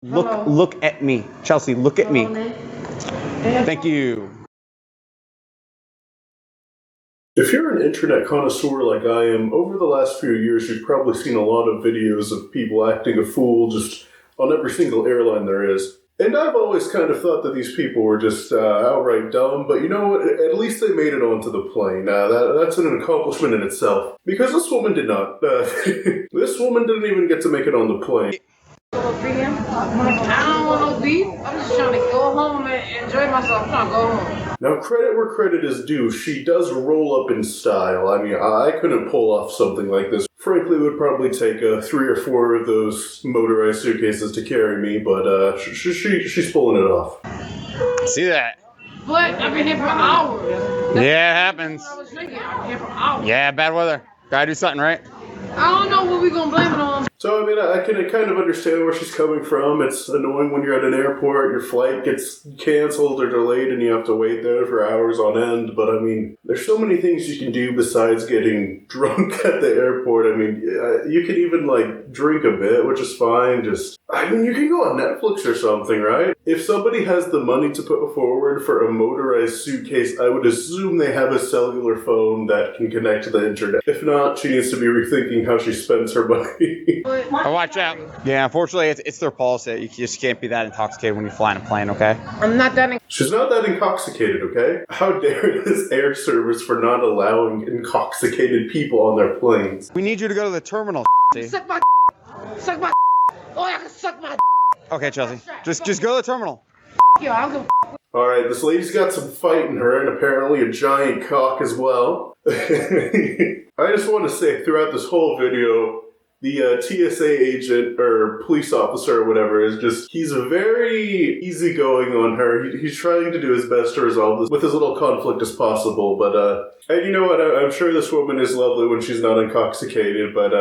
Look at me. Chelsea, look at me. Thank you. If you're an internet connoisseur like I am, over the last few years you've probably seen a lot of videos of people acting a fool just on every single airline there is. And I've always kind of thought that these people were just outright dumb, but you know what? At least they made it onto the plane. That's an accomplishment in itself. Because this woman did not. This woman didn't even get to make it on the plane. I don't want no beef. I'm just trying to go home and enjoy myself. I'm trying to go home. Now, credit where credit is due. She does roll up in style. I mean, I couldn't pull off something like this. Frankly, it would probably take 3 or 4 of those motorized suitcases to carry me, but she's pulling it off. See that? But I've been here for hours. Yeah, it happens. I was drinking. I've been here for hours. Yeah, bad weather. Gotta do something, right? I don't know what we're going to blame it on. So, I mean, I can kind of understand where she's coming from. It's annoying when you're at an airport, your flight gets canceled or delayed, and you have to wait there for hours on end. But, I mean, there's so many things you can do besides getting drunk at the airport. I mean, you can even, like, drink a bit, which is fine. I mean, you can go on Netflix or something, right? If somebody has the money to put forward for a motorized suitcase, I would assume they have a cellular phone that can connect to the internet. If not, she needs to be rethinking how she spends her money. Oh, watch out. Yeah, unfortunately, it's their policy. You just can't be that intoxicated when you fly in a plane, okay? I'm not that She's not that intoxicated, okay? How dare this air service for not allowing intoxicated people on their planes? We need you to go to the terminal. Suck my Suck my Oh, I can suck my Okay, Chelsea. Just go to the terminal. Yo, I'll go. Alright, this lady's got some fight in her, and apparently a giant cock as well. I just want to say, throughout this whole video, the TSA agent, or police officer or whatever, he's very easygoing on her. He's trying to do his best to resolve this with as little conflict as possible, but, and you know what, I'm sure this woman is lovely when she's not intoxicated, but,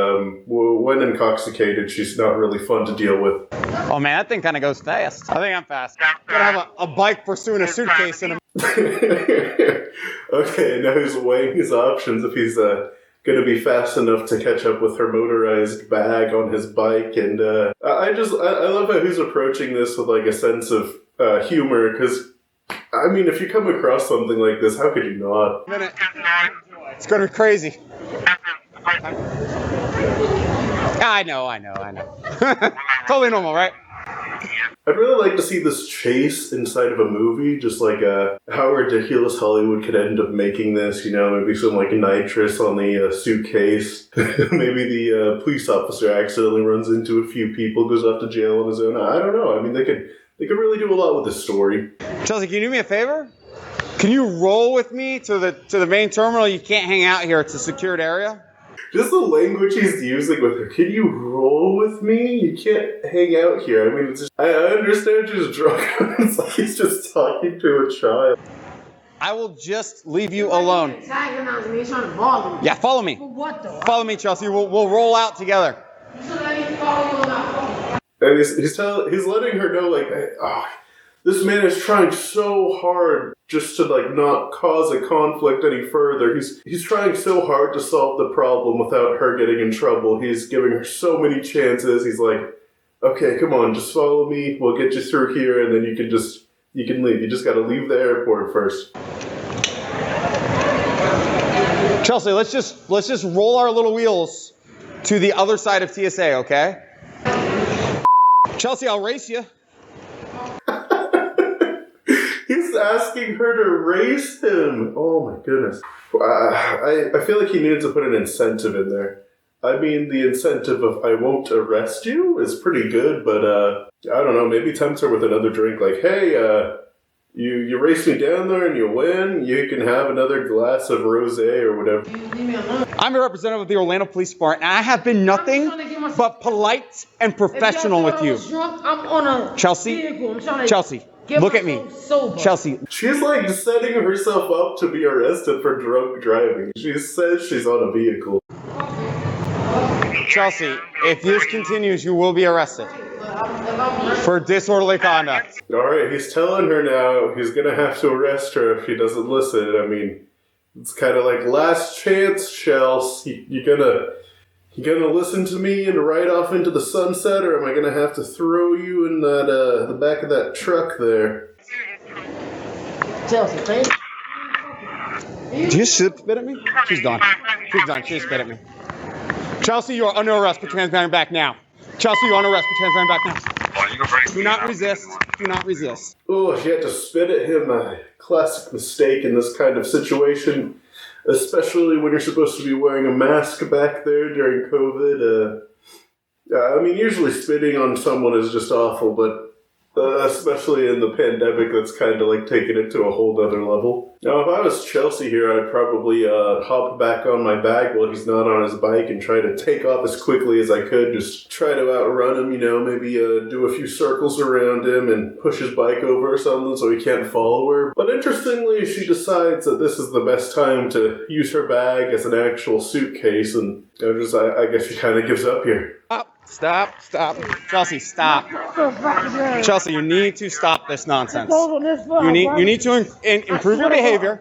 when intoxicated, she's not really fun to deal with. Oh man, that thing kind of goes fast. I think I'm fast. I'm gonna have a bike pursuing a suitcase in a... Okay, now he's weighing his options if he's, gonna be fast enough to catch up with her motorized bag on his bike, and I love how he's approaching this with like a sense of humor, because I mean, if you come across something like this, how could you not? It's gonna be crazy. I know. Totally normal, right? I'd really like to see this chase inside of a movie, just like how ridiculous Hollywood could end up making this, you know, maybe some like nitrous on the suitcase. Maybe the police officer accidentally runs into a few people, goes off to jail on his own. I don't know. I mean, they could really do a lot with this story. Chelsea, can you do me a favor? Can you roll with me to the main terminal? You can't hang out here. It's a secured area. Just the language he's using with her. Can you roll with me? You can't hang out here. I mean, I understand she's drunk. It's like he's just talking to a child. I will just leave you alone. He's trying to bother me. Yeah, follow me. For what though? Follow me, Chelsea. We'll roll out together. And he's letting her know, like, this man is trying so hard just to, like, not cause a conflict any further. He's trying so hard to solve the problem without her getting in trouble. He's giving her so many chances. He's like, okay, come on, just follow me. We'll get you through here, and then you can leave. You just gotta leave the airport first. Chelsea, let's just roll our little wheels to the other side of TSA, okay? Chelsea, I'll race you. He's asking her to race him. Oh my goodness. I feel like he needed to put an incentive in there. I mean, the incentive of I won't arrest you is pretty good, but I don't know, maybe tempt her with another drink. Like, hey, you race me down there and you win, you can have another glass of rosé or whatever. I'm a representative of the Orlando Police Department, and I have been nothing but polite and professional with you. I'm on a Chelsea, look at me. Chelsea. She's like setting herself up to be arrested for drunk driving. She says she's on a vehicle. Chelsea, if this continues, you will be arrested for disorderly conduct. Alright, he's telling her now he's gonna have to arrest her if she doesn't listen. I mean, it's kind of like last chance, Chels. You You gonna listen to me and ride off into the sunset, or am I gonna have to throw you in that the back of that truck there? Chelsea, thank Did you spit at me? She's done. She's done. She just spit at me. Chelsea, you are under arrest. Put your hands behind your back now. Chelsea, you're under arrest. Put your hands behind your back now. Do not resist. Do not resist. Oh, she had to spit at him. A classic mistake in this kind of situation, especially when you're supposed to be wearing a mask back there during COVID. I mean, usually spitting on someone is just awful, but especially in the pandemic, that's kind of like taking it to a whole other level. Now, if I was Chelsea here, I'd probably hop back on my bag while he's not on his bike and try to take off as quickly as I could. Just try to outrun him, you know, maybe do a few circles around him and push his bike over or something so he can't follow her. But interestingly, she decides that this is the best time to use her bag as an actual suitcase, and I guess she kind of gives up here. Stop. Chelsea, stop. Chelsea, you need to stop this nonsense. You need to improve your behavior.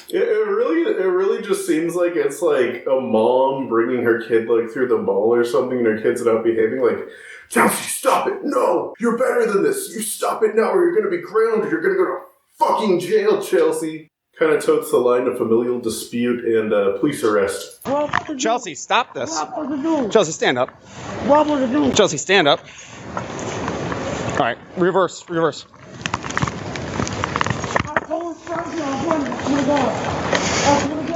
It really just seems like it's like a mom bringing her kid like through the mall or something, and her kid's not behaving. Like, Chelsea, stop it! No, you're better than this. You stop it now, or you're gonna be grounded. You're gonna go to fucking jail, Chelsea. Kind of totes the line of familial dispute and police arrest. Chelsea, stop this. Chelsea, stand up. Chelsea, stand up. All right, reverse.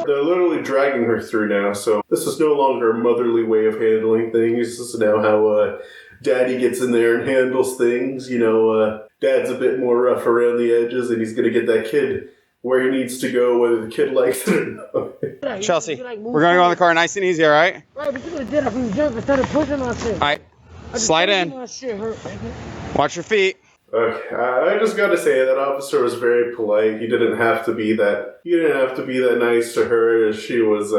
They're literally dragging her through now, so this is no longer a motherly way of handling things. This is now how Daddy gets in there and handles things. You know, Dad's a bit more rough around the edges, and he's going to get that kid where he needs to go, whether the kid likes it or not. Chelsea, we're going to go in the car nice and easy, all right? Right, but you could have did it from the jump instead of pushing my shit. All right, slide in. My shit hurt. Watch your feet. Okay, I just gotta say that officer was very polite. He didn't have to be that. He didn't have to be that nice to her, as she was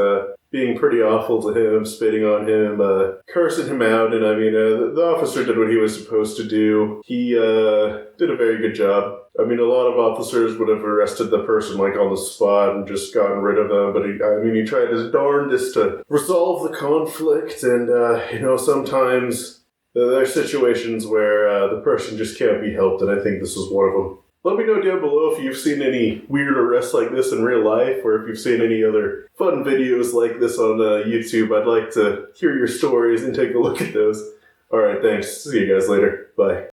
being pretty awful to him, spitting on him, cursing him out. And I mean, the officer did what he was supposed to do. He did a very good job. I mean, a lot of officers would have arrested the person like on the spot and just gotten rid of them. But he tried his darndest to resolve the conflict. And you know, sometimes there are situations where the person just can't be helped, and I think this is one of them. Let me know down below if you've seen any weird arrests like this in real life, or if you've seen any other fun videos like this on YouTube. I'd like to hear your stories and take a look at those. Alright, thanks. See you guys later. Bye.